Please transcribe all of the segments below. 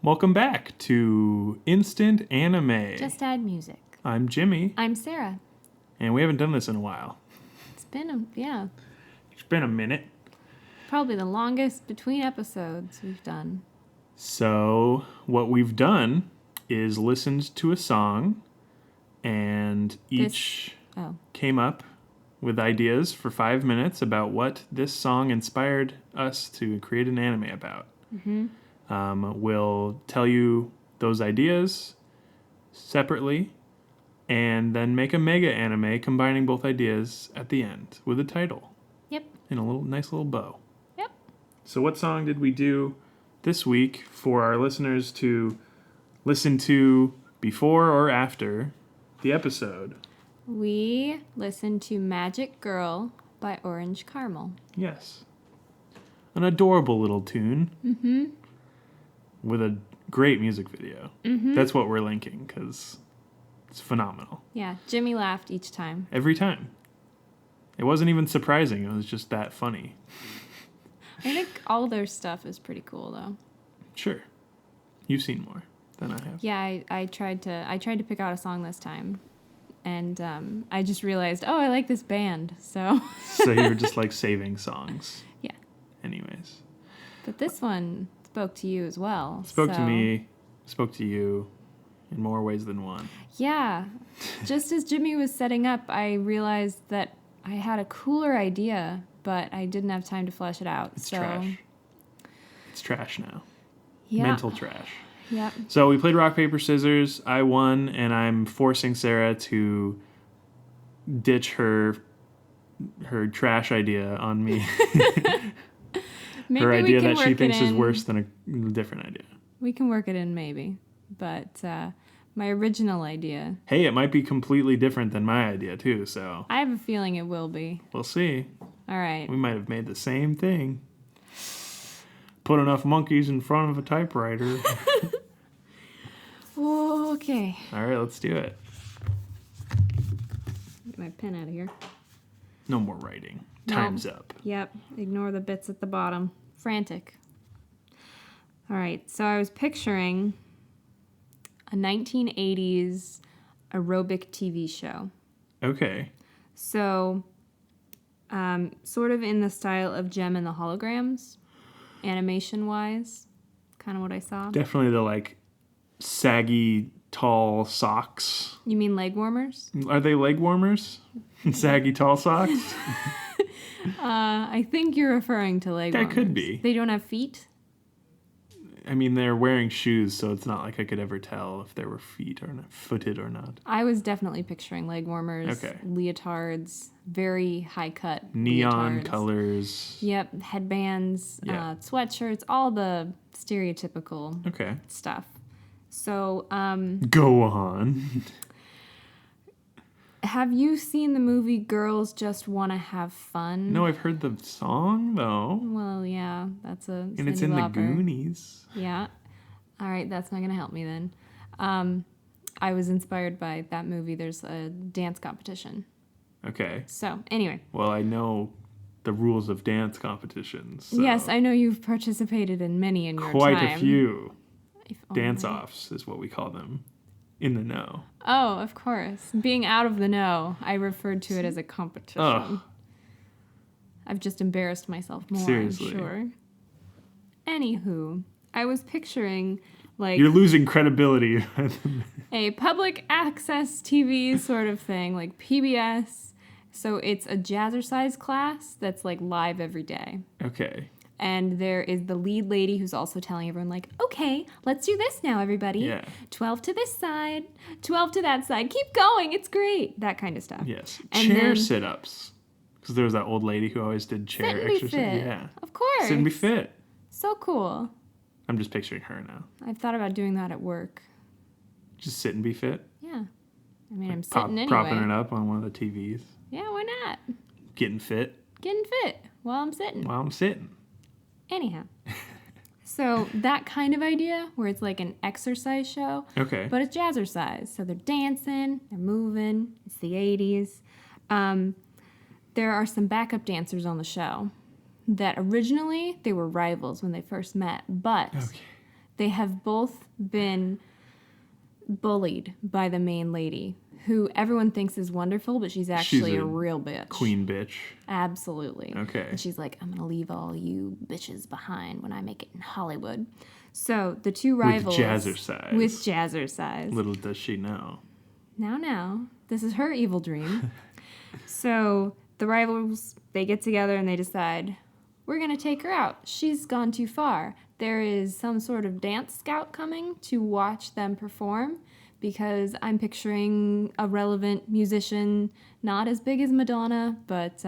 Welcome back to Instant Anime. Just add music. I'm Jimmy, I'm Sarah. and we haven't done this in a while. It's been It's been a minute. probably the longest between episodes we've done. So, what we've done is listened to a song, and each came up with ideas for 5 minutes about what this song inspired us to create an anime about. Mm-hmm. We'll tell you those ideas separately, and then make a mega anime combining both ideas at the end with a title. Yep. In a nice little bow. Yep. So what song did we do this week for our listeners to listen to before or after the episode? We listened to Magic Girl by Orange Caramel. Yes. An adorable little tune. Mm-hmm. With a great music video. Mm-hmm. That's what we're linking, because it's phenomenal. Yeah, Jimmy laughed each time. Every time. It wasn't even surprising. It was just that funny. I think all their stuff is pretty cool, though. Sure. You've seen more than I have. Yeah, I tried to pick out a song this time, and I just realized, I like this band, so. So you were just like saving songs. Yeah. Anyways. But this one spoke to you as well. Spoke to me, spoke to you in more ways than one. Yeah. Just as Jimmy was setting up, I realized that I had a cooler idea, but I didn't have time to flesh it out. It's trash. It's trash now. Yeah. Mental trash. Yep. So we played rock, paper, scissors. I won, and I'm forcing Sarah to ditch her trash idea on me. Maybe her idea that she work thinks it is in. worse than a different idea. We can work it in, maybe. But my original idea, Hey, it might be completely different than my idea, too, so I have a feeling it will be. we'll see. All right. We might have made the same thing. Put enough monkeys in front of a typewriter. Okay. All right, let's do it. Get my pen out of here. No more writing. No. Time's up. Yep. Ignore the bits at the bottom. Frantic. All right. So I was picturing a 1980s aerobic TV show. Okay. So, sort of in the style of Gem and the Holograms, animation-wise. Kind of what I saw. Definitely the, like, saggy, tall socks. You mean leg warmers? Are they leg warmers? Saggy, tall socks? I think you're referring to leg warmers. That could be. They don't have feet? I mean, they're wearing shoes, so it's not like I could ever tell if they were footed or not. I was definitely picturing leg warmers, Okay. leotards, very high-cut Neon leotards. colors. Yep, headbands, Yeah. sweatshirts, all the stereotypical Okay. stuff. So, Go on. have you seen the movie Girls Just Want to Have Fun? No, I've heard the song, though. Well, yeah, that's a And it's in the Goonies. Yeah. All right, that's not going to help me then. I was inspired by that movie. There's a dance competition. Okay. So, anyway. Well, I know the rules of dance competitions. So Yes, I know you've participated in many in your quite time. a few. If only. Dance-offs is what we call them. In the know. Oh, of course. Being out of the know, I referred to it as a competition. Ugh. I've just embarrassed myself more, Seriously. I'm sure. Anywho, I was picturing, like, You're losing credibility. a public access TV sort of thing, like PBS. So it's a jazzercise class that's, like, live every day. Okay. And there is the lead lady who's also telling everyone, like, okay, let's do this now, everybody. Yeah. 12 to this side, 12 to that side. Keep going. It's great. That kind of stuff. Yes. And Chair then- sit-ups. Because there was that old lady who always did chair Sit and be exercises. fit. Yeah. Of course. Sit and be fit. So cool. I'm just picturing her now. I've thought about doing that at work. Just sit and be fit. Yeah. I mean, I'm Prop- sitting anyway. Propping it up on one of the TVs. Yeah, why not? Getting fit Getting fit while I'm sitting. while I'm sitting. Anyhow. So that kind of idea where it's like an exercise show, Okay. but it's jazzercise. So they're dancing, they're moving. It's the 80s. There are some backup dancers on the show that originally they were rivals when they first met, but Okay. They have both been bullied by the main lady, who everyone thinks is wonderful, but she's actually a real bitch. Queen bitch. Absolutely. Okay. And she's like, I'm going to leave all you bitches behind when I make it in Hollywood. So the two rivals. With jazzercise. With jazzercise. Little does she know. Now. This is her evil dream. So the rivals, they get together and they decide, we're going to take her out. She's gone too far. There is some sort of dance scout coming to watch them perform, because I'm picturing a relevant musician, not as big as Madonna, but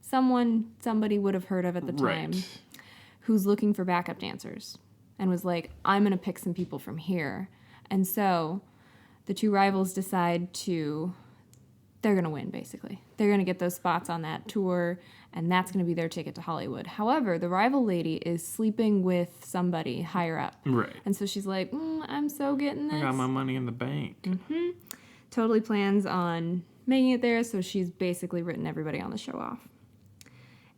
somebody would have heard of at the time, who's looking for backup dancers and was like, I'm going to pick some people from here. And so the two rivals decide they're going to win, basically. They're going to get those spots on that tour, and that's going to be their ticket to Hollywood. However, the rival lady is sleeping with somebody higher up. Right. And so she's like, I'm so getting this. I got my money in the bank. Mm-hmm. Totally plans on making it there, so she's basically written everybody on the show off.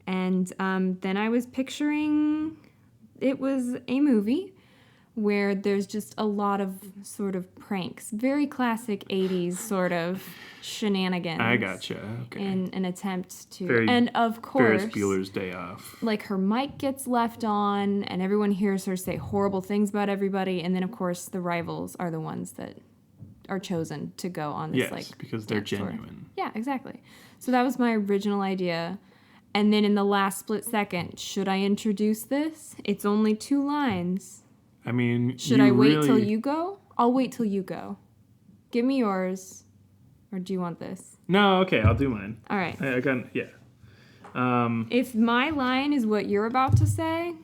And then I was picturing it was a movie where there's just a lot of sort of pranks. Very classic 80s sort of shenanigans. I gotcha. Okay. In an attempt to... and of course... Ferris Bueller's Day Off. Like, her mic gets left on, and everyone hears her say horrible things about everybody, and then, of course, the rivals are the ones that are chosen to go on this, yes, because they're genuine. Tour. Yeah, exactly. So that was my original idea. And then in the last split second, should I introduce this? It's only 2 lines. I mean, should I wait till you go? I'll wait till you go. Give me yours. Or do you want this? No, okay, I'll do mine. All right. I got, yeah. If my line is what you're about to say...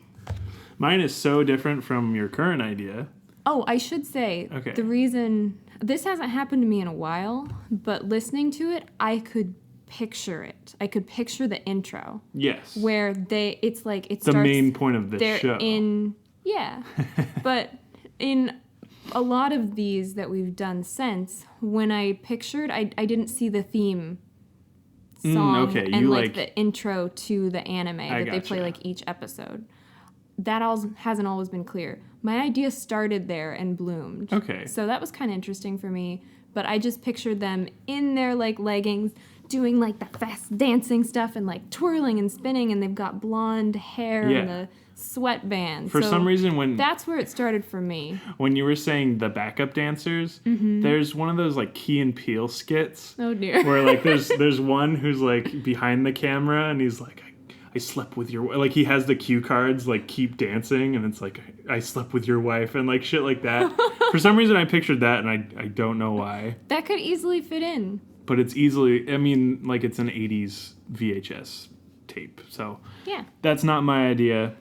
Mine is so different from your current idea. Oh, I should say, okay. The reason... This hasn't happened to me in a while, but listening to it, I could picture it. I could picture the intro. Yes. Where it's like... it the starts, main point of this show. Yeah. But in a lot of these that we've done since, when I pictured, I didn't see the theme song and like the intro to the anime that they play like each episode. That hasn't always been clear. My idea started there and bloomed. Okay. So that was kind of interesting for me. But I just pictured them in their like leggings doing like the fast dancing stuff and like twirling and spinning, and they've got blonde hair and the sweatband. For some reason, that's where it started for me. When you were saying the backup dancers, there's one of those like Key and Peele skits. Oh dear. Where like there's one who's like behind the camera and he's like, I slept with your like he has the cue cards like keep dancing, and it's like I slept with your wife and like shit like that. For some reason I pictured that, and I don't know why. That could easily fit in. But it's easily, I mean, like it's an 80s VHS tape. So yeah, that's not my idea.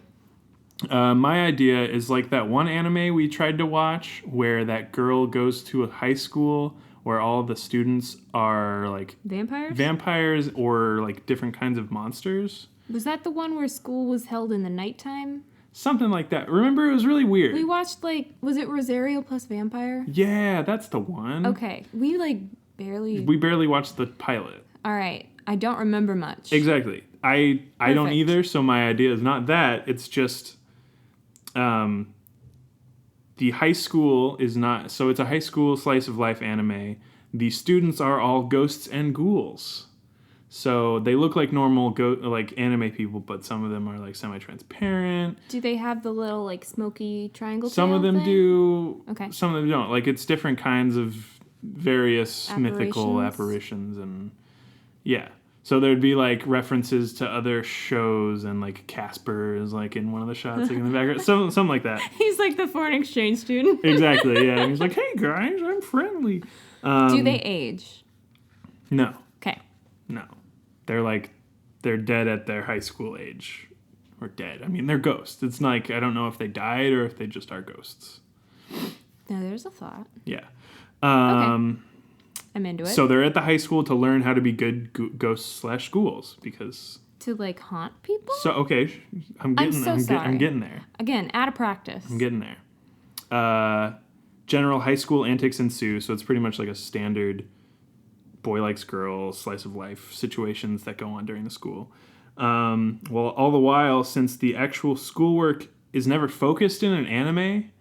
My idea is like that one anime we tried to watch where that girl goes to a high school where all the students are like vampires or like different kinds of monsters. Was that the one where school was held in the nighttime? Something like that. Remember, it was really weird. We watched like, was it Rosario plus Vampire? Yeah, that's the one. Okay, we barely watched the pilot. All right, I don't remember much. Exactly. I don't either. So my idea is not that. It's just the high school is not. So it's a high school slice of life anime. The students are all ghosts and ghouls. So they look like normal like anime people, but some of them are like semi-transparent. Do they have the little like smoky triangle? Some of them do. Okay. Some of them don't. Like it's different kinds of various mythical apparitions and yeah. So there'd be like references to other shows, and like Casper is like in one of the shots like in the background, something like that. He's like the foreign exchange student. Exactly. Yeah. And he's like, hey guys, I'm friendly. Do they age? No. Okay. No. They're dead at their high school age. Or dead. I mean, they're ghosts. It's like, I don't know if they died or if they just are ghosts. No, there's a thought. Yeah. Okay. I'm into it. So they're at the high school to learn how to be good ghosts/ghouls because... To, like, haunt people? So, okay. I'm getting there. Again, out of practice. I'm getting there. General high school antics ensue, so it's pretty much like a standard boy likes girl, slice of life situations that go on during the school. Well, all the while, since the actual schoolwork is never focused in an anime,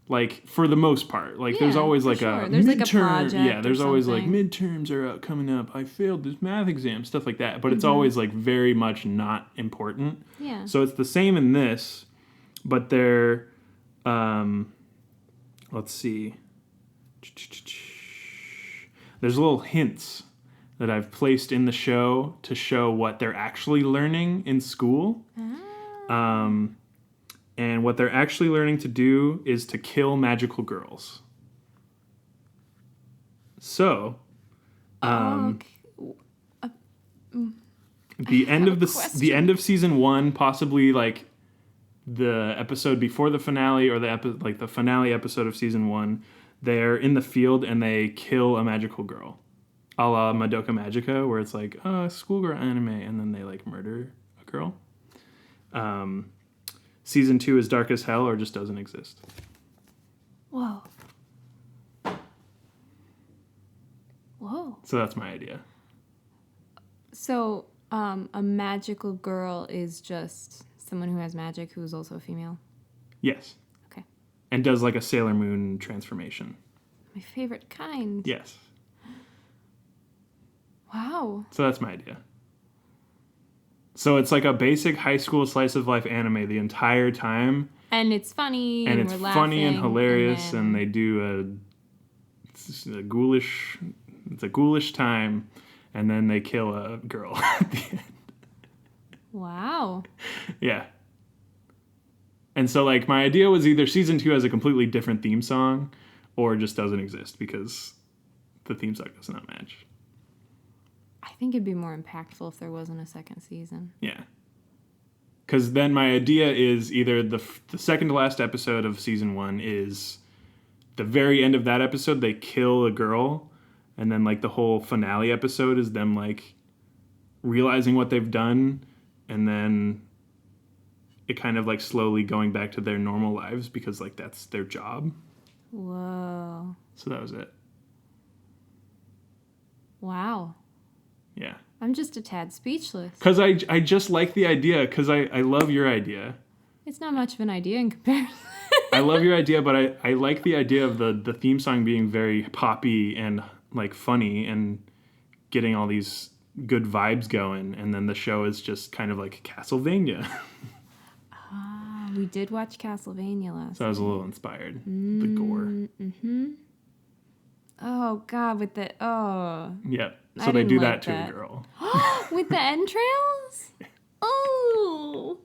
Like, for the most part. Like, there's Yeah, always, for like, sure. a There's, like, a midterm. project Yeah, there's or always, like, something. midterms are coming up. I failed this math exam, stuff like that. But it's always, like, very much not important. Yeah. So it's the same in this, but they're, let's see. There's little hints that I've placed in the show to show what they're actually learning in school. And what they're actually learning to do is to kill magical girls. So, the end of the end of season 1, possibly like the episode before the finale or the finale episode of season 1, they're in the field and they kill a magical girl, a la Madoka Magica, where it's like schoolgirl anime, and then they like murder a girl. Season 2 is dark as hell or just doesn't exist. Whoa. Whoa. So that's my idea. So, a magical girl is just someone who has magic who is also a female? Yes. Okay. And does like a Sailor Moon transformation. My favorite kind. Yes. Wow. So that's my idea. So it's like a basic high school slice of life anime the entire time. And it's funny. And it's we're funny and laughing, hilarious. and And they do a ghoulish time. And then they kill a girl at the end. Wow. Yeah. And so like my idea was either season 2 has a completely different theme song or just doesn't exist because the theme song does not match. I think it'd be more impactful if there wasn't a second season. Yeah. Because then my idea is either the second to last episode of season 1 is the very end of that episode, they kill a girl, and then like the whole finale episode is them like realizing what they've done, and then it kind of like slowly going back to their normal lives because like that's their job. Whoa. So that was it. Wow. Yeah. I'm just a tad speechless. Because I just like the idea, because I love your idea. It's not much of an idea in comparison. I love your idea, but I like the idea of the theme song being very poppy and like funny and getting all these good vibes going, and then the show is just kind of like Castlevania. We did watch Castlevania last So I was a little inspired. The gore. Mm-hmm. Oh, God, with the... Oh. Yep. I So they didn't do like that to that. a girl. With the entrails? Oh.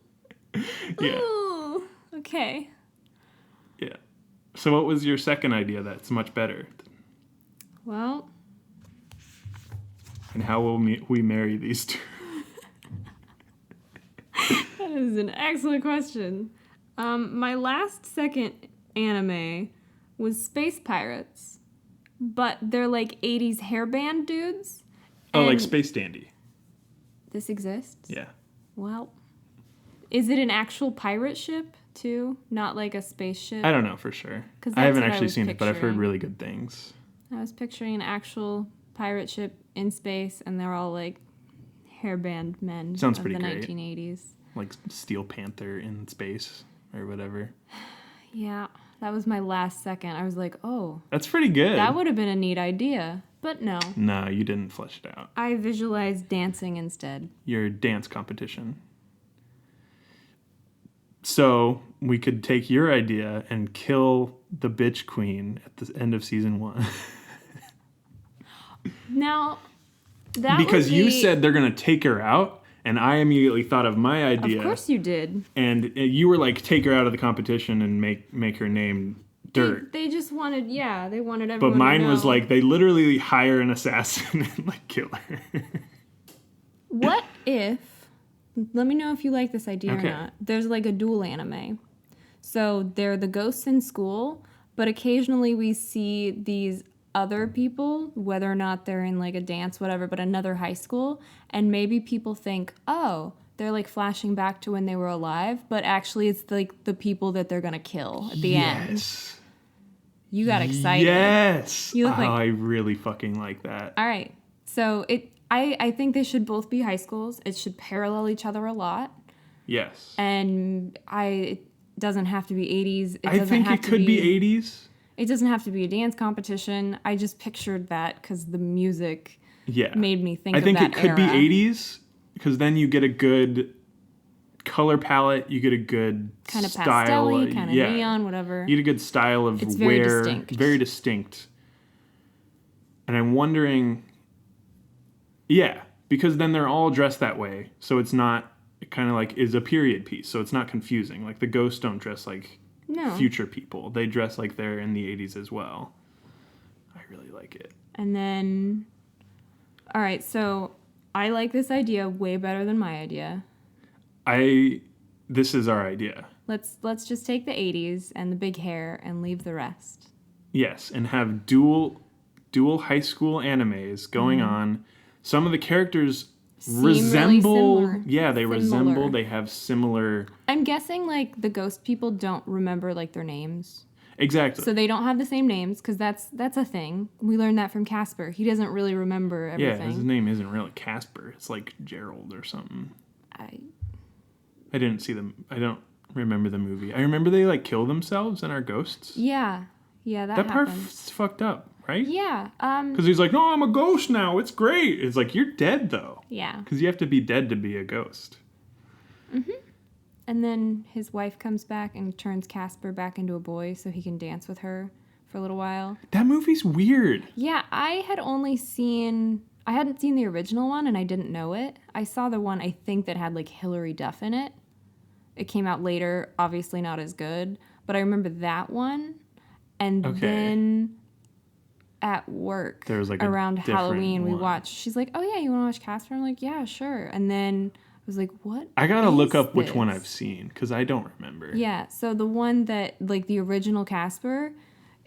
Yeah. Ooh. Okay. Yeah. So what was your second idea that's much better? Well... And how will we marry these two? That is an excellent question. My last second anime was Space Pirates, but they're like 80s hairband dudes. Oh, like and Space Dandy. This exists? Yeah. Well, is it an actual pirate ship too? Not like a spaceship? I don't know for sure. 'Cause I haven't that's what I actually was seen it, but I've heard picturing. really good things. I was picturing an actual pirate ship in space, and they're all like hairband men Sounds of pretty the great. 1980s. Like Steel Panther in space or whatever. Yeah, that was my last second. I was like, oh, That's pretty good. that would have been a neat idea. But no, No, you didn't flesh it out. I visualized dancing instead. Your dance competition. So we could take your idea and kill the bitch queen at the end of season 1. Now, that Because would you be- said they're going to take her out, and I immediately thought of my idea. Of course you did. And you were like, take her out of the competition and make her name Dirt. They just wanted, they wanted everyone But mine to was know. like, they literally hire an assassin and like kill her. What if, let me know if you like this idea Okay. or not. There's like a dual anime. So they're the ghosts in school, but occasionally we see these other people, whether or not they're in like a dance, whatever, but another high school. And maybe people think, oh, they're like flashing back to when they were alive, but actually it's like the people that they're going to kill at the end. Yes. You got excited. Yes. You look like- I really fucking like that. All right. So I think they should both be high schools. It should parallel each other a lot. Yes. And doesn't have to be 80s. I think it could be 80s. It doesn't have to be a dance competition. I just pictured that because the music made me think of that era. I think it could be 80s because then you get a good color palette. You get a good kind of style. Pastel-y, kind of neon, whatever. You get a good style of it's very distinct. Very distinct. And I'm wondering, because then they're all dressed that way. So it's not kind of like is a period piece. So it's not confusing. Like the ghosts don't dress like future people. They dress like they're in the 80s as well. I really like it. And then, all right, so I like this idea way better than my idea. This is our idea. Let's just take the 80s and the big hair and leave the rest. Yes, and have dual high school animes going on. Some of the characters resemble. Really they resemble. They have similar. I'm guessing like the ghost people don't remember like their names. Exactly. So they don't have the same names because that's a thing. We learned that from Casper. He doesn't really remember everything. Yeah, his name isn't really Casper. It's like Gerald or something. I didn't see them. I don't remember the movie. I remember they like kill themselves and are ghosts. Yeah, that happened. Part's fucked up, right? Yeah. Because he's like, no, I'm a ghost now. It's great. It's like you're dead though. Yeah. Because you have to be dead to be a ghost. Mhm. And then his wife comes back and turns Casper back into a boy so he can dance with her for a little while. That movie's weird. Yeah, I hadn't seen the original one and I didn't know it. I saw the one I think that had like Hilary Duff in it. It came out later, obviously not as good, but I remember that one. And then at work, there was like around Halloween, we watched. She's like, "Oh yeah, you want to watch Casper?" I'm like, "Yeah, sure." And then I was like, "What?" I gotta look up which one I've seen because I don't remember. Yeah, so the one that like the original Casper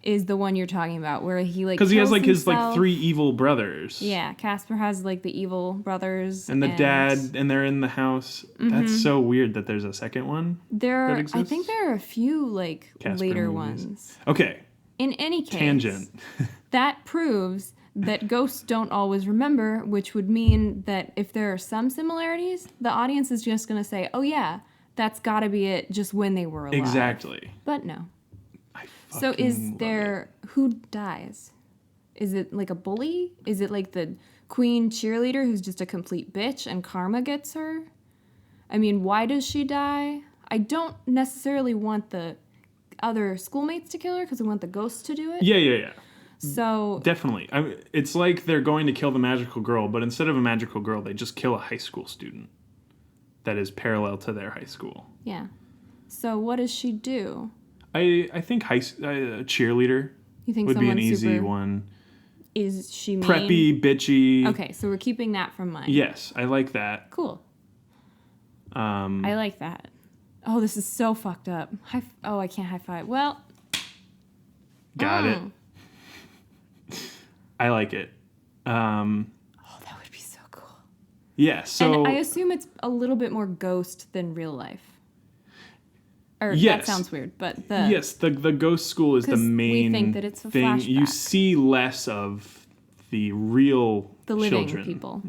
is the one you're talking about, where he like because he has like himself. His like 3 evil brothers. Yeah, Casper has like the evil brothers and the dad, and they're in the house. Mm-hmm. That's so weird that there's a second one. I think there are a few like Casper later movies. Ones. Okay. In any case, tangent. That proves that ghosts don't always remember, which would mean that if there are some similarities, the audience is just going to say, "Oh yeah, that's got to be it," just when they were alive. Exactly. But no. So who dies? Is it like a bully? Is it like the queen cheerleader who's just a complete bitch and karma gets her? I mean, why does she die? I don't necessarily want the other schoolmates to kill her because I want the ghosts to do it. Yeah. So definitely. It's like they're going to kill the magical girl, but instead of a magical girl, they just kill a high school student that is parallel to their high school. Yeah. So what does she do? I think cheerleader would be an easy one. Is she mean? Preppy, bitchy. Okay, so we're keeping that from mine. Yes, I like that. Cool. I like that. Oh, this is so fucked up. I can't high five. Well. Got it. I like it. That would be so cool. Yeah, so... And I assume it's a little bit more ghost than real life. Or yes. That sounds weird, but Yes, the ghost school is the main we think that it's a thing. Flashback. You see less of the real living children. People.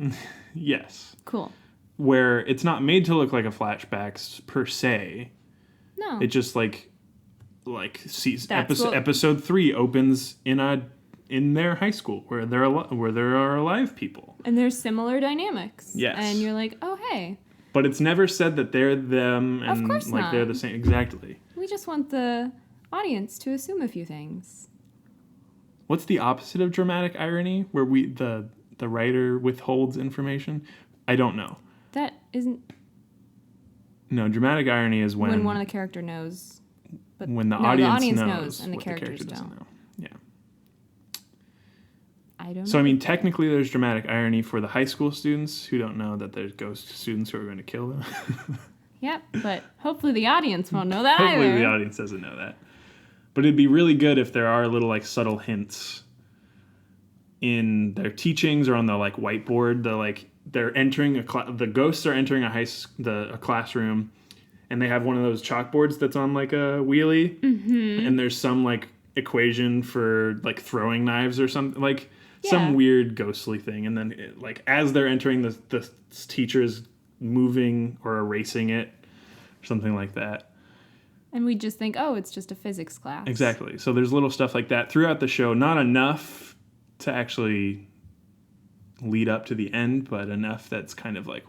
Yes. Cool. Where it's not made to look like a flashback per se. No. It just episode 3 opens in their high school where there are alive people. And there's similar dynamics. Yes. And you're like, "Oh, hey." But it's never said that they're them and of course not. They're the same. Exactly. We just want the audience to assume a few things. What's the opposite of dramatic irony, where the writer withholds information? I don't know. That isn't. No, dramatic irony is when one of the character knows, but when the audience knows and the characters character doesn't don't. know. Yeah. I don't. So I mean, technically, there's dramatic irony for the high school students who don't know that there's ghost students who are going to kill them. Yep, but hopefully the audience won't know that Hopefully either. the audience doesn't know that. But it'd be really good if there are little subtle hints in their teachings or on the whiteboard. They're entering the ghosts are entering a classroom, and they have one of those chalkboards that's on a wheelie, and there's some equation for throwing knives or something some weird ghostly thing, and then as they're entering, the teacher is moving or erasing it, or something like that. And we just think, oh, it's just a physics class. Exactly. So there's little stuff like that throughout the show. Not enough to actually lead up to the end, but enough that's kind of like,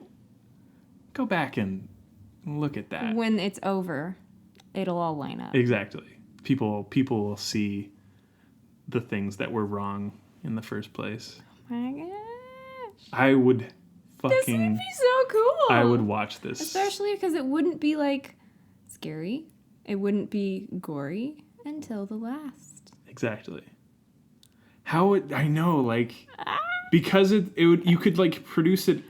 go back and look at that. When it's over, it'll all line up. Exactly. People will see the things that were wrong in the first place. Oh my gosh. I would fucking... This would be so cool. I would watch this. Especially because it wouldn't be, like, scary. It wouldn't be gory until the last. Exactly. How would... I know, like... Because it would... You could, like, produce it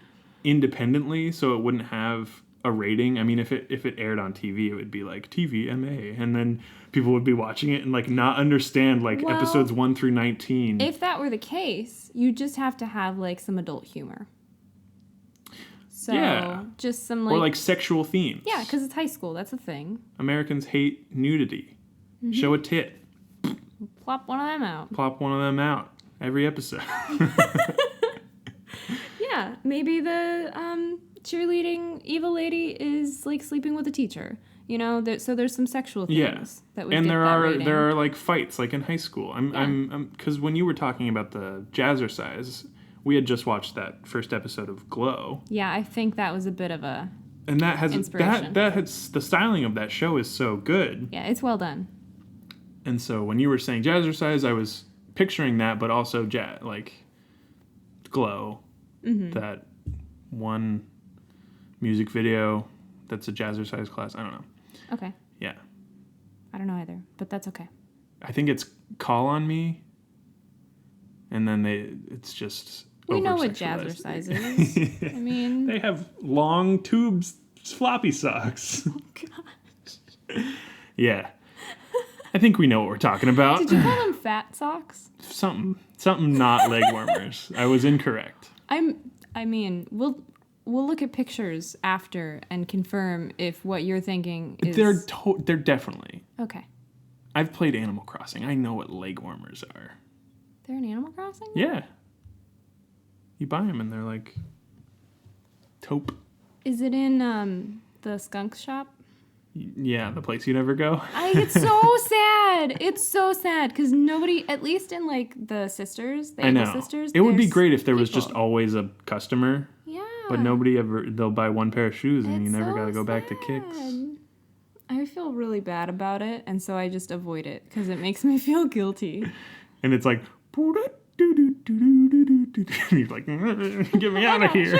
independently so it wouldn't have a rating. I mean, if it aired on TV, it would be, like, TVMA. And then people would be watching it and, like, not understand, like, episodes 1 through 19. If that were the case, you just have to have, like, some adult humor. So, yeah. Just some, like... Or, like, sexual themes. Yeah, because it's high school. That's a thing. Americans hate nudity. Mm-hmm. Show a tit. Plop one of them out. Plop one of them out. Every episode. Yeah, maybe the cheerleading evil lady is, like, sleeping with a teacher. You know, so there's some sexual things that would get that rating. There are like fights like in high school. I'm because when you were talking about the Jazzercise, we had just watched that first episode of Glow. Yeah, I think that was a bit of a inspiration. That has the styling of that show is so good. Yeah, it's well done. And so when you were saying Jazzercise, I was picturing that, but also like Glow, that one music video that's a Jazzercise class. I don't know. Okay. Yeah. I don't know either, but that's okay. I think it's Call on Me, and then it's just we know what Jazzercise is. I mean, they have long tubes, floppy socks. Oh gosh. Yeah. I think we know what we're talking about. Did you call them fat socks? Something not leg warmers. I was incorrect. I mean, we'll look at pictures after and confirm if what you're thinking is... They're definitely. Okay. I've played Animal Crossing. I know what leg warmers are. They're in Animal Crossing? Yeah. You buy them and they're like taupe. Is it in the skunk shop? Yeah, the place you never go. It's so sad. It's so sad because nobody, at least in like the sisters, the Able sisters. It would be great if there was just always a customer. Yeah. But nobody ever, they'll buy one pair of shoes and you never got to go back to Kicks. I feel really bad about it, and so I just avoid it because it makes me feel guilty. And it's like, you're like, get me out of here.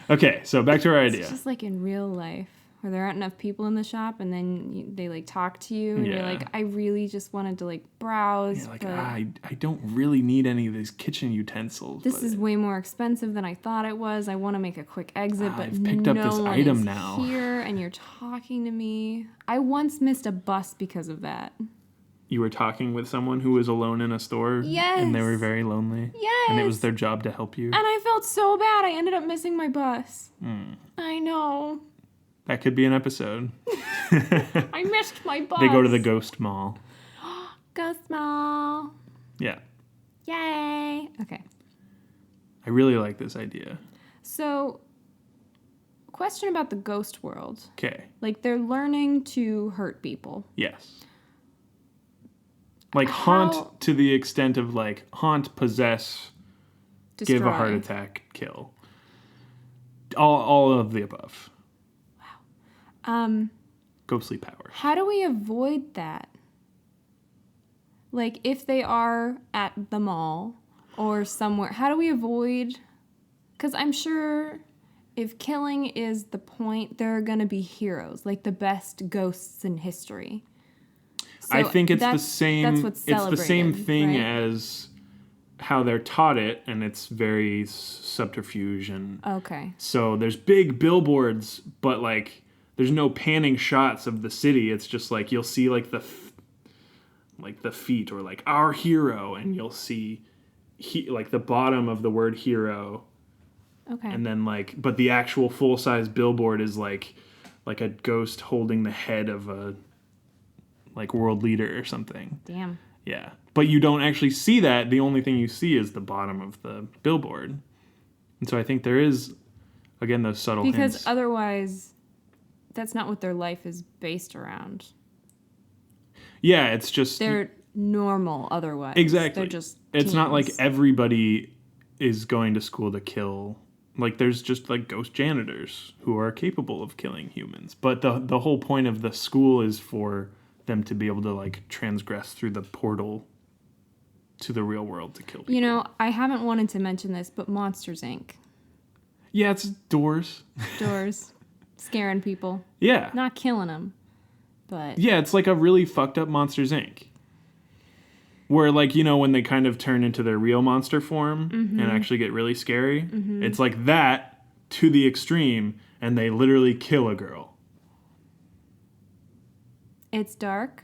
Okay, so back to our idea. It's just like in real life where there aren't enough people in the shop, and then they like talk to you, and you're like, I really just wanted to like browse. You're like, I don't really need any of these kitchen utensils. This is way more expensive than I thought it was. I want to make a quick exit, but I've picked up this item now. Here, and you're talking to me. I once missed a bus because of that. You were talking with someone who was alone in a store? Yes. And they were very lonely? Yes. And it was their job to help you? And I felt so bad. I ended up missing my bus. I know. That could be an episode. I missed my bus. They go to the Ghost Mall. Ghost Mall. Yeah. Yay. Okay. I really like this idea. So, question about the ghost world. Okay. Like, they're learning to hurt people. Yes. Like, haunt to the extent of, like, haunt, possess, destroy. Give a heart attack, kill. All of the above. Ghostly powers. How do we avoid that? Like, if they are at the mall or somewhere, how do we avoid... Because I'm sure if killing is the point, there are going to be heroes, like the best ghosts in history. So I think it's the same. That's what's celebrated, it's the same thing right? as how they're taught it, and it's very subterfuge and. Okay. So there's big billboards, but like there's no panning shots of the city. It's just like you'll see like the feet or like our hero, and you'll see like the bottom of the word hero. Okay. And then but the actual full size billboard is like a ghost holding the head of a. Like world leader or something. Damn. Yeah. But you don't actually see that. The only thing you see is the bottom of the billboard. And so I think there is, again, those subtle hints. Because otherwise, that's not what their life is based around. Yeah, it's just... They're normal otherwise. Exactly. They're just It's not like teens. everybody is going to school to kill. Like, there's just, like, ghost janitors who are capable of killing humans. But the whole point of the school is for them to be able to, like, transgress through the portal to the real world to kill people. You know, I haven't wanted to mention this, but Monsters, Inc. Yeah, it's doors. Doors. Scaring people. Yeah. Not killing them, but... Yeah, it's like a really fucked up Monsters, Inc. Where, like, you know, when they kind of turn into their real monster form and actually get really scary, it's like that to the extreme, and they literally kill a girl. It's dark.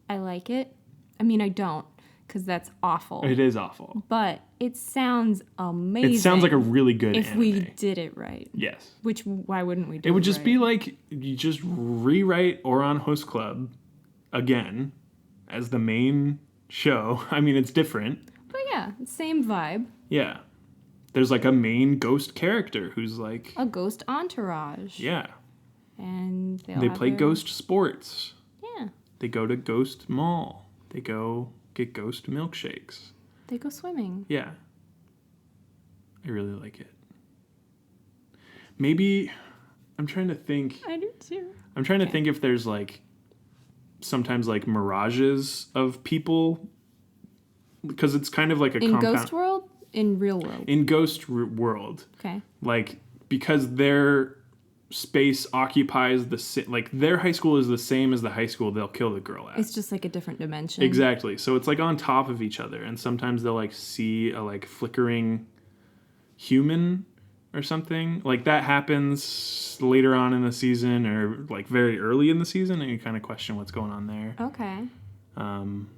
I like it. I mean, I don't, because that's awful. It is awful. But it sounds amazing. It sounds like a really good if anime. we did it right. Yes. Which, why wouldn't we do it It would just right? be like, you just rewrite Ouran Host Club again as the main show. I mean, it's different. But yeah, same vibe. Yeah. There's like a main ghost character who's like... A ghost entourage. Yeah. And They play ghost sports. Yeah. They go to Ghost Mall. They go get ghost milkshakes. They go swimming. Yeah. I really like it. Maybe... I'm trying to think... I do too. I'm trying to think if there's like... Sometimes like mirages of people. Because it's kind of like a In compound... Ghost World? In real world? In Ghost World. Okay. Like, because their space occupies the... Like, their high school is the same as the high school they'll kill the girl at. It's just like a different dimension. Exactly. So it's like on top of each other. And sometimes they'll like see a like flickering human or something. Like that happens later on in the season or like very early in the season. And you kind of question what's going on there. Okay. Um,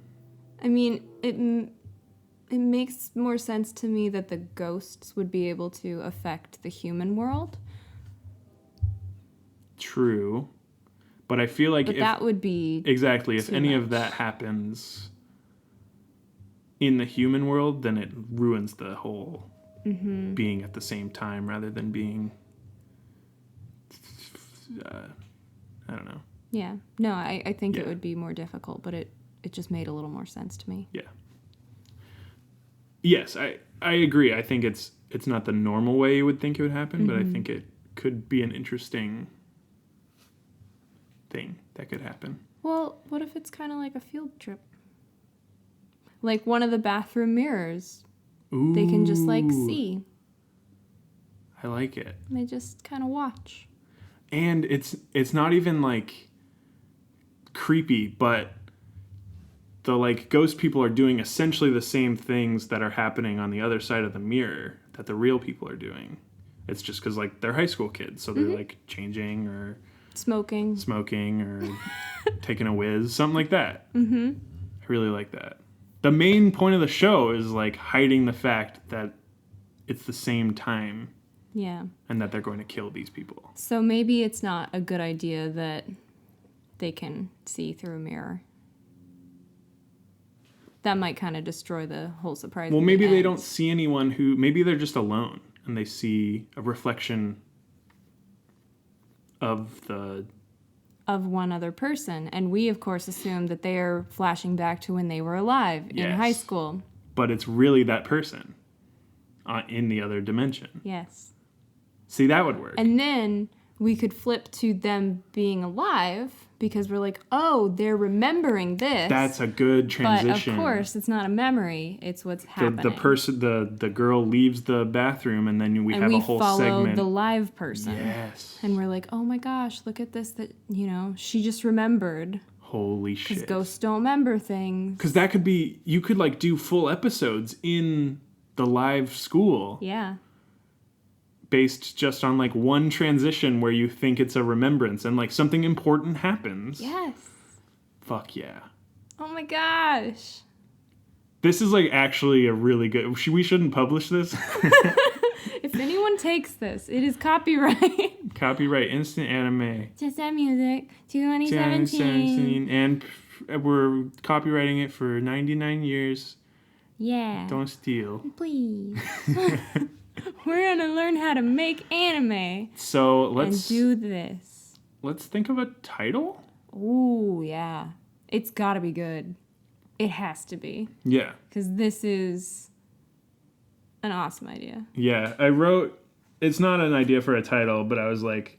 I mean, it makes more sense to me that the ghosts would be able to affect the human world. True. But I feel like But that would be... Exactly. If too any of much. that happens in the human world, then it ruins the whole being at the same time rather than being, I don't know. Yeah. No, I think Yeah. it would be more difficult, but it just made a little more sense to me. Yeah. Yes, I agree. I think it's not the normal way you would think it would happen, but I think it could be an interesting thing that could happen. Well, what if it's kind of like a field trip? Like one of the bathroom mirrors. Ooh. They can just like see. I like it. They just kind of watch. And it's not even like creepy, but the like ghost people are doing essentially the same things that are happening on the other side of the mirror that the real people are doing. It's just because like they're high school kids, so they're like changing or Smoking. or taking a whiz, something like that. I really like that. The main point of the show is like hiding the fact that it's the same time Yeah. and that they're going to kill these people. So maybe it's not a good idea that they can see through a mirror. That might kind of destroy the whole surprise. Well, at maybe the they end. don't see anyone who... Maybe they're just alone and they see a reflection of the... Of one other person. And we, of course, assume that they are flashing back to when they were alive in Yes. high school. But it's really that person in the other dimension. Yes. See, that would work. And then we could flip to them being alive because we're like, oh, they're remembering this. That's a good transition. But of course, it's not a memory. It's what's happening. The person, the girl leaves the bathroom, and then we have a whole follow segment. the live person. Yes. And we're like, oh my gosh, look at this. That she just remembered. Holy Because shit. ghosts don't remember things. Because that could be, you could like do full episodes in the live school. Yeah. Based just on like one transition where you think it's a remembrance and like something important happens. Yes. Fuck yeah. Oh my gosh. This is like actually a really good... We shouldn't publish this. If anyone takes this, it is copyright. Copyright Instant Anime. Just that music, 2017. 2017. And we're copywriting it for 99 years. Yeah. Don't steal. Please. We're gonna learn how to make anime So and do this. let's think of a title. Ooh, yeah. It's got to be good. It has to be. Yeah. Because this is an awesome idea. Yeah. I wrote, it's not an idea for a title, but I was like,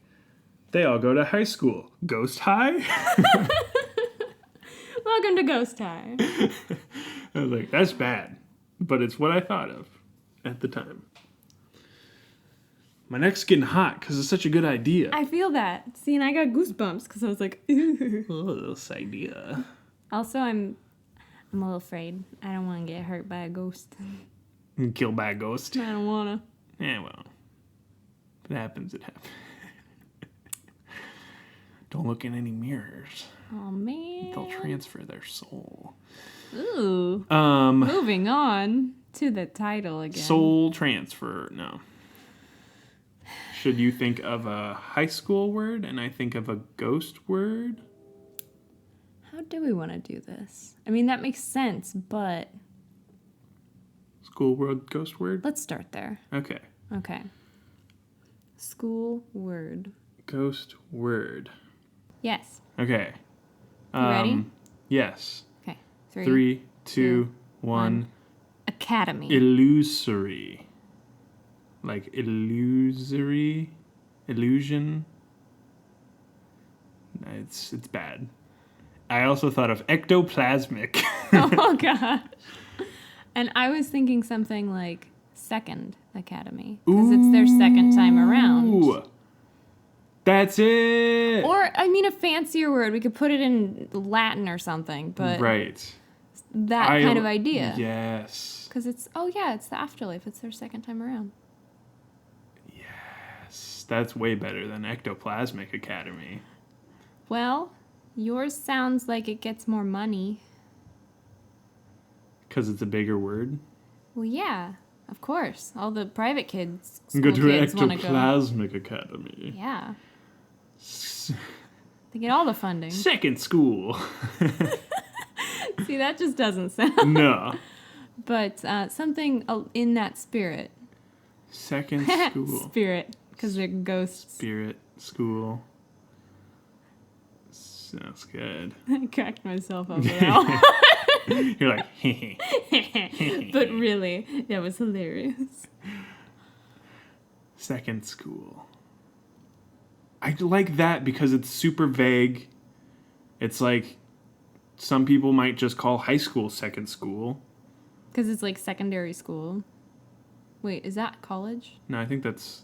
they all go to high school. Ghost High? Welcome to Ghost High. I was like, that's bad. But it's what I thought of at the time. My neck's getting hot because it's such a good idea. I feel that. See, and I got goosebumps because I was like, ooh. Oh, this idea. Also, I'm a little afraid. I don't want to get hurt by a ghost. Killed by a ghost. I don't want to. Yeah, well. If it happens, it happens. Don't look in any mirrors. Oh, man. They'll transfer their soul. Ooh. Moving on to the title again. Soul transfer. No. Should you think of a high school word and I think of a ghost word? How do we want to do this? I mean, that makes sense, but... School word, ghost word? Let's start there. Okay. Okay. School word. Ghost word. Yes. Okay. You ready? Yes. Okay. 3, 2, 1. Academy. Illusory. Like illusory? Illusion? It's bad. I also thought of ectoplasmic. Oh, gosh. And I was thinking something like second academy. Because it's their second time around. That's it! Or, I mean, a fancier word. We could put it in Latin or something. But right. That kind of idea. Yes. Because it's the afterlife. It's their second time around. Yes. That's way better than ectoplasmic academy. Well, yours sounds like it gets more money. Because it's a bigger word? Well, yeah, of course. All the private kids, go to ectoplasmic academy. Yeah. They get all the funding. Second school. See, that just doesn't sound... No. But something in that spirit. Second school. Spirit, because they're ghosts. Spirit, school. Sounds good. I cracked myself up with that one. You're like, But really, that was hilarious. Second school. I like that because it's super vague. It's like some people might just call high school second school. Because it's like secondary school. Wait, is that college? No, I think that's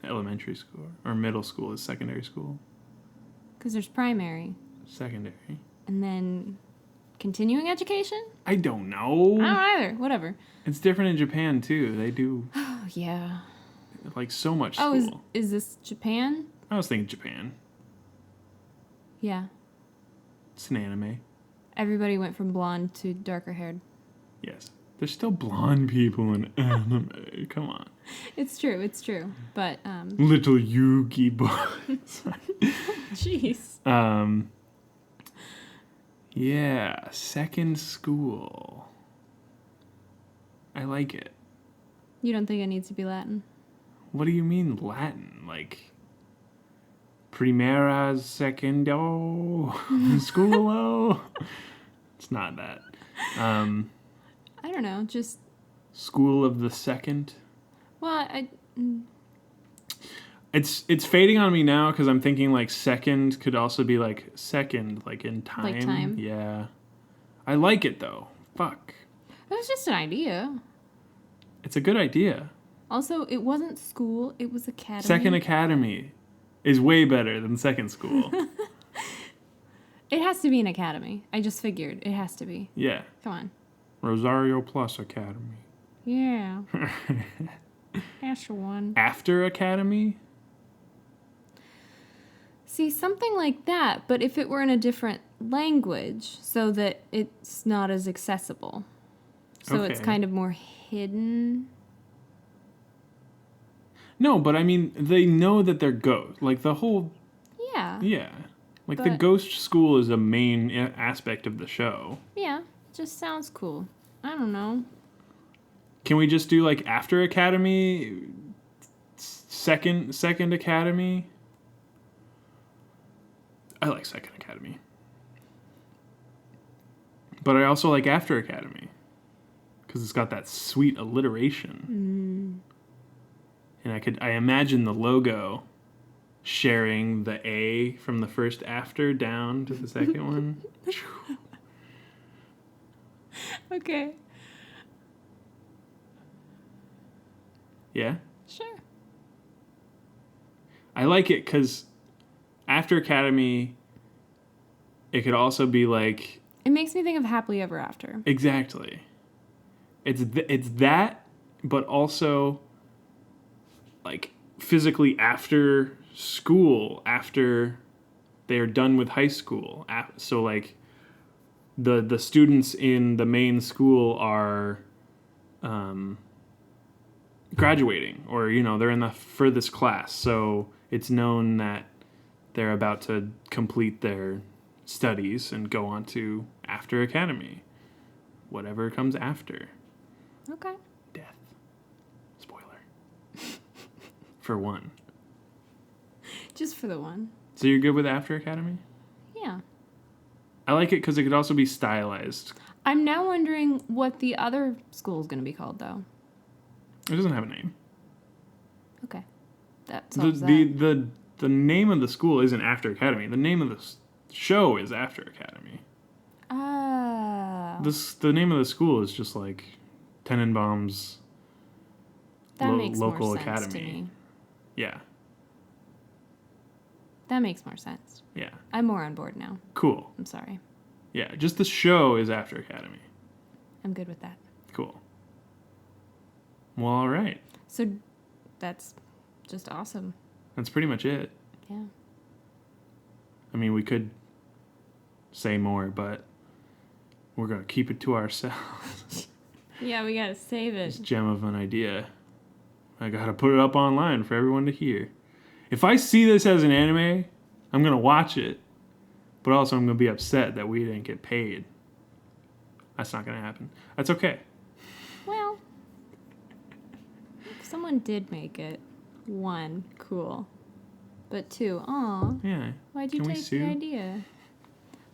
elementary school. Or middle school is secondary school. Because there's primary. Secondary. And then continuing education? I don't know. I don't either. Whatever. It's different in Japan, too. They do... Oh, yeah. Like, so much school. Oh, is this Japan? I was thinking Japan. Yeah. It's an anime. Everybody went from blonde to darker haired. Yes. There's still blonde people in anime. Come on. It's true. But, Little Yugi boy. Jeez. Yeah. Second school. I like it. You don't think it needs to be Latin? What do you mean Latin? Like... Primera, secundo, schoolo. It's not that. I don't know, just... School of the second. Well, It's fading on me now because I'm thinking like second could also be like second, like in time. Like time? Yeah. I like it though. Fuck. It was just an idea. It's a good idea. Also, it wasn't school, it was academy. Second academy is way better than second school. It has to be an academy. I just figured. It has to be. Yeah. Come on. Rosario Plus Academy. Yeah. That's the one. After Academy? See, something like that, but if it were in a different language so that it's not as accessible. So it's kind of more hidden. No, but I mean, they know that they're ghosts. Like the whole... Yeah. Yeah. Like the ghost school is a main aspect of the show. Yeah. Just sounds cool. I don't know. Can we just do like after Academy, second Academy? I like Second Academy. But I also like After Academy because it's got that sweet alliteration. And I imagine the logo sharing the A from the first after down to the second one. Okay. Yeah? Sure. I like it because After Academy, it could also be like... It makes me think of Happily Ever After. Exactly. It's that, but also like physically after school, after they're done with high school. So like the students in the main school are graduating, or they're in the furthest class, so it's known that they're about to complete their studies and go on to After Academy, whatever comes after. Okay. Death. Spoiler. For one. Just for the one. So you're good with After Academy? Yeah. I like it because it could also be stylized. I'm now wondering what the other school is going to be called, though. It doesn't have a name. Okay. That solves that. The name of the school isn't After Academy. The name of the show is After Academy. Oh. The name of the school is just like Tenenbaum's local more sense academy. To me. Yeah. That makes more sense. Yeah. I'm more on board now. Cool. I'm sorry. Yeah, just the show is After Academy. I'm good with that. Cool. Well, all right. So that's just awesome. That's pretty much it. Yeah. I mean, we could say more, but we're going to keep it to ourselves. Yeah, we got to save This it. gem of an idea. I got to put it up online for everyone to hear. If I see this as an anime, I'm going to watch it. But also I'm going to be upset that we didn't get paid. That's not going to happen. That's okay. Well, if someone did make it, 1, cool. But 2, aw. Yeah. Why'd you Can we take sue? the idea?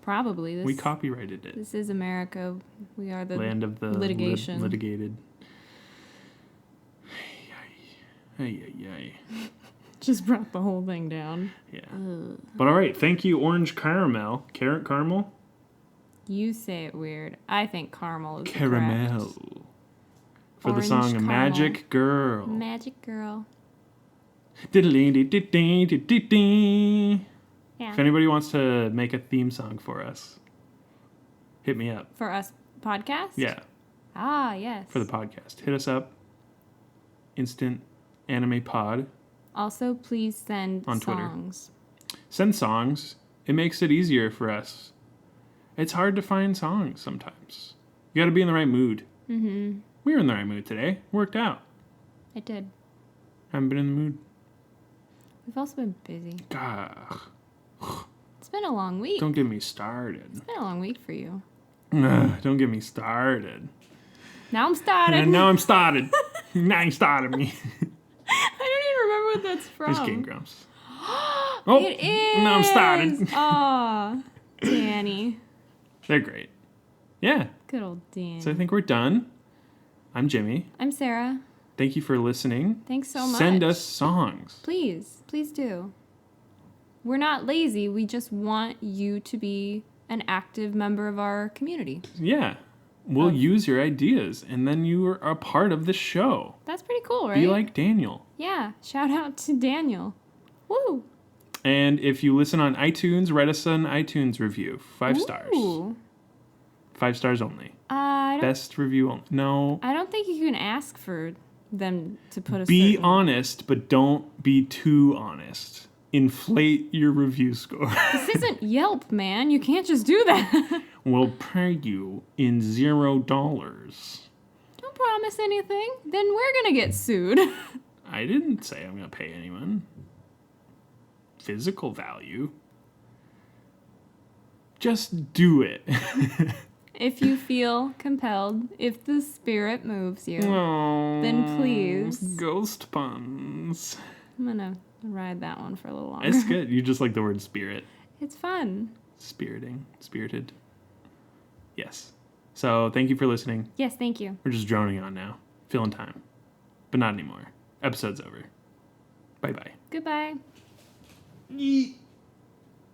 Probably. We copyrighted it. This is America. We are the Land of the litigation. litigated. Ay. Just brought the whole thing down. Yeah. But all right. Thank you, Orange Caramel. Carrot Caramel? You say it weird. I think caramel is Caramel. correct. For the Orange song caramel. Magic Girl. Magic Girl. Yeah. If anybody wants to make a theme song for us, hit me up. For us podcast? Yeah, Ah, yes. for the podcast. Hit us up. Instant Anime Pod. Also, please send On Twitter. songs. Send songs. It makes it easier for us. It's hard to find songs sometimes. You got to be in the right mood. Mm-hmm. We were in the right mood today. Worked out. I did. Haven't been in the mood. We've also been busy. Gah. It's been a long week. Don't get me started. It's been a long week for you. Don't get me started. Now I'm started. And now I'm started. Now you started me. I don't even remember what that's from. It's Game Grumps. Oh, It is. now I'm started. Aw, Danny. They're great. Yeah. Good old Danny. So I think we're done. I'm Jimmy. I'm Sarah. Thank you for listening. Thanks so much. Send us songs. Please do. We're not lazy. We just want you to be an active member of our community. Yeah. We'll use your ideas, and then you are a part of the show. That's pretty cool, right? Be like Daniel. Yeah. Shout out to Daniel. Woo. And if you listen on iTunes, write us an iTunes review. 5 stars. Ooh. 5 stars only. I Best review only. No. don't think you can ask for them to put a Be certain... honest, but don't be too honest. Inflate your review score. This isn't Yelp, man. You can't just do that. We'll pay you in $0. Don't promise anything. Then we're going to get sued. I didn't say I'm going to pay anyone. Physical value. Just do it. If you feel compelled, if the spirit moves you, then please. Ghost puns. I'm going to ride that one for a little longer. It's good. You just like the word spirit. It's fun. Spiriting. Spirited. Yes. So thank you for listening. Yes, thank you. We're just droning on now. Filling time. But not anymore. Episode's over. Bye-bye. Goodbye. Yeet.